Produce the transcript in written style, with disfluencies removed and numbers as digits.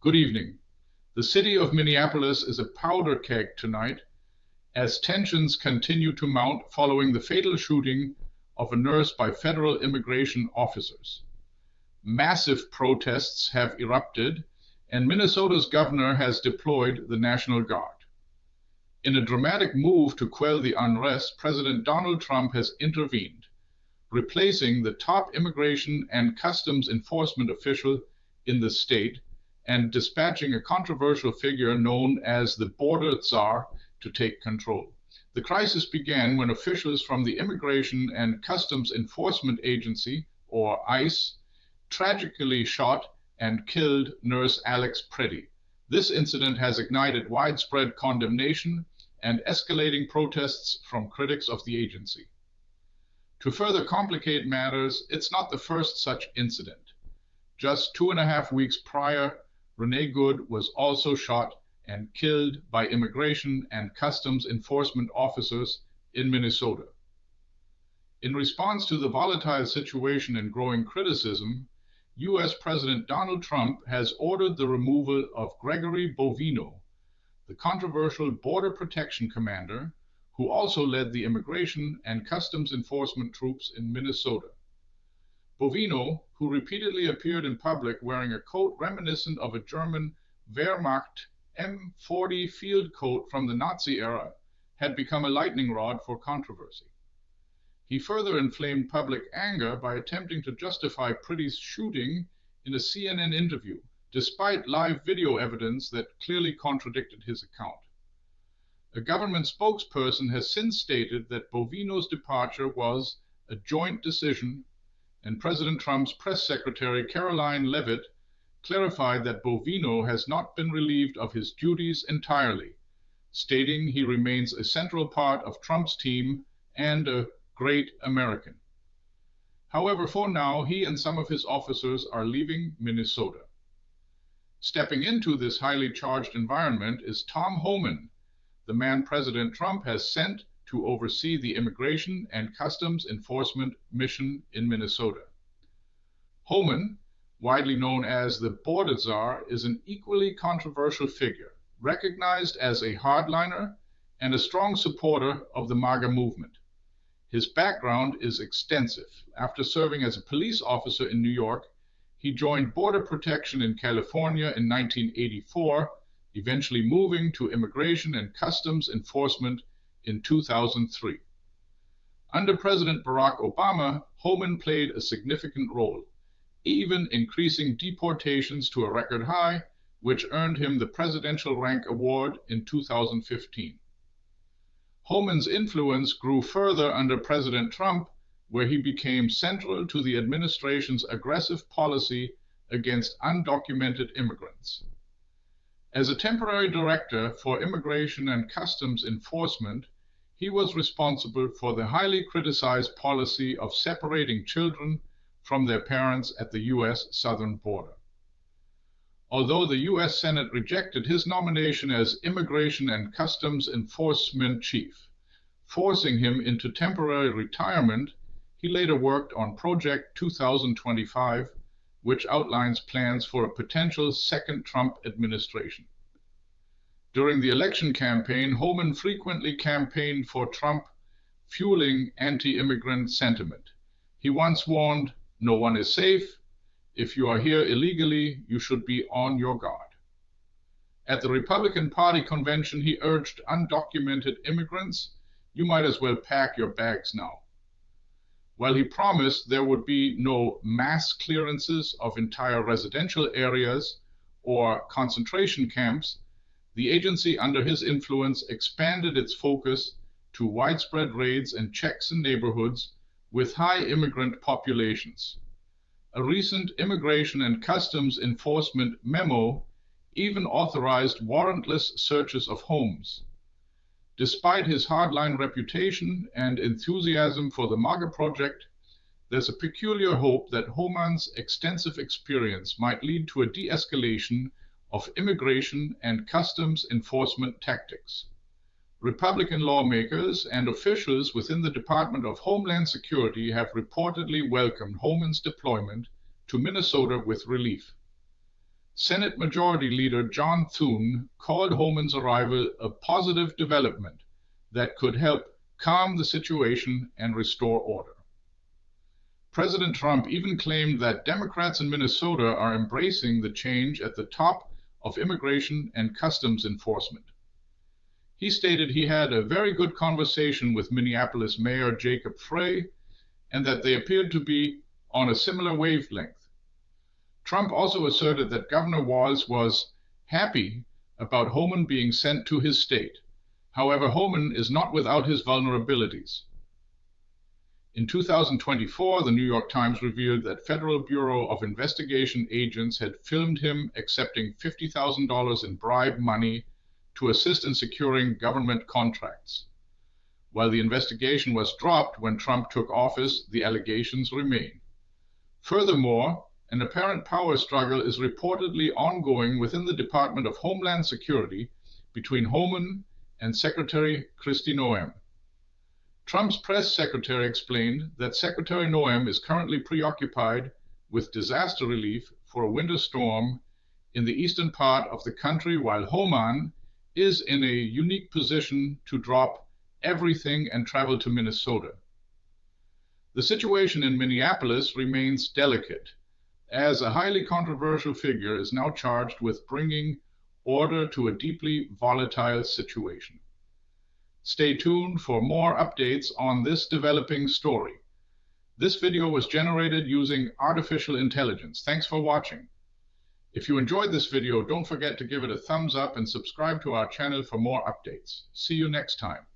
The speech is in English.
Good evening. The city of Minneapolis is a powder keg tonight as tensions continue to mount following the fatal shooting of a nurse by federal immigration officers. Massive protests have erupted, and Minnesota's governor has deployed the National Guard. In a dramatic move to quell the unrest, President Donald Trump has intervened, replacing the top immigration and customs enforcement official in the state and dispatching a controversial figure known as the border Tsar to take control. The crisis began when officials from the Immigration and Customs Enforcement Agency, or ICE, tragically shot and killed nurse Alex Pretti. This incident has ignited widespread condemnation and escalating protests from critics of the agency. To further complicate matters, it's not the first such incident. Just 2.5 weeks prior, Renee Good was also shot and killed by immigration and customs enforcement officers in Minnesota. In response to the volatile situation and growing criticism, U.S. President Donald Trump has ordered the removal of Gregory Bovino, the controversial Border Protection Commander, who also led the immigration and customs enforcement troops in Minnesota. Bovino, who repeatedly appeared in public wearing a coat reminiscent of a German Wehrmacht M40 field coat from the Nazi era, had become a lightning rod for controversy. He further inflamed public anger by attempting to justify Pretti's shooting in a CNN interview, despite live video evidence that clearly contradicted his account. A government spokesperson has since stated that Bovino's departure was a joint decision, and President Trump's press secretary Caroline Leavitt clarified that Bovino has not been relieved of his duties entirely, stating he remains a central part of Trump's team and a great American. However, for now, he and some of his officers are leaving Minnesota. Stepping into this highly charged environment is Tom Homan, the man President Trump has sent to oversee the immigration and customs enforcement mission in Minnesota. Homan, widely known as the Border Tsar, is an equally controversial figure, recognized as a hardliner and a strong supporter of the MAGA movement. His background is extensive. After serving as a police officer in New York, he joined Border Protection in California in 1984, eventually moving to Immigration and Customs Enforcement in 2003. Under President Barack Obama, Homan played a significant role, even increasing deportations to a record high, which earned him the Presidential Rank Award in 2015. Homan's influence grew further under President Trump, where he became central to the administration's aggressive policy against undocumented immigrants. As a temporary director for Immigration and Customs Enforcement, he was responsible for the highly criticized policy of separating children from their parents at the U.S. southern border. Although the U.S. Senate rejected his nomination as Immigration and Customs Enforcement Chief, forcing him into temporary retirement, he later worked on Project 2025, which outlines plans for a potential second Trump administration. During the election campaign, Homan frequently campaigned for Trump, fueling anti-immigrant sentiment. He once warned, "No one is safe. If you are here illegally, you should be on your guard." At the Republican Party convention, he urged undocumented immigrants, "You might as well pack your bags now." While he promised there would be no mass clearances of entire residential areas or concentration camps, the agency under his influence expanded its focus to widespread raids and checks in neighborhoods with high immigrant populations. A recent Immigration and Customs Enforcement memo even authorized warrantless searches of homes. Despite his hardline reputation and enthusiasm for the MAGA project, there's a peculiar hope that Homan's extensive experience might lead to a de-escalation of immigration and customs enforcement tactics. Republican lawmakers and officials within the Department of Homeland Security have reportedly welcomed Homan's deployment to Minnesota with relief. Senate Majority Leader John Thune called Homan's arrival a positive development that could help calm the situation and restore order. President Trump even claimed that Democrats in Minnesota are embracing the change at the top of immigration and customs enforcement. He stated he had a very good conversation with Minneapolis Mayor Jacob Frey and that they appeared to be on a similar wavelength. Trump also asserted that Governor Walz was happy about Homan being sent to his state. However, Homan is not without his vulnerabilities. In 2024, the New York Times revealed that Federal Bureau of Investigation agents had filmed him accepting $50,000 in bribe money to assist in securing government contracts. While the investigation was dropped when Trump took office, the allegations remain. Furthermore, an apparent power struggle is reportedly ongoing within the Department of Homeland Security between Homan and Secretary Kristi Noem. Trump's press secretary explained that Secretary Noem is currently preoccupied with disaster relief for a winter storm in the eastern part of the country, while Homan is in a unique position to drop everything and travel to Minnesota. The situation in Minneapolis remains delicate, as a highly controversial figure is now charged with bringing order to a deeply volatile situation. Stay tuned for more updates on this developing story. This video was generated using artificial intelligence. Thanks for watching. If you enjoyed this video, don't forget to give it a thumbs up and subscribe to our channel for more updates. See you next time.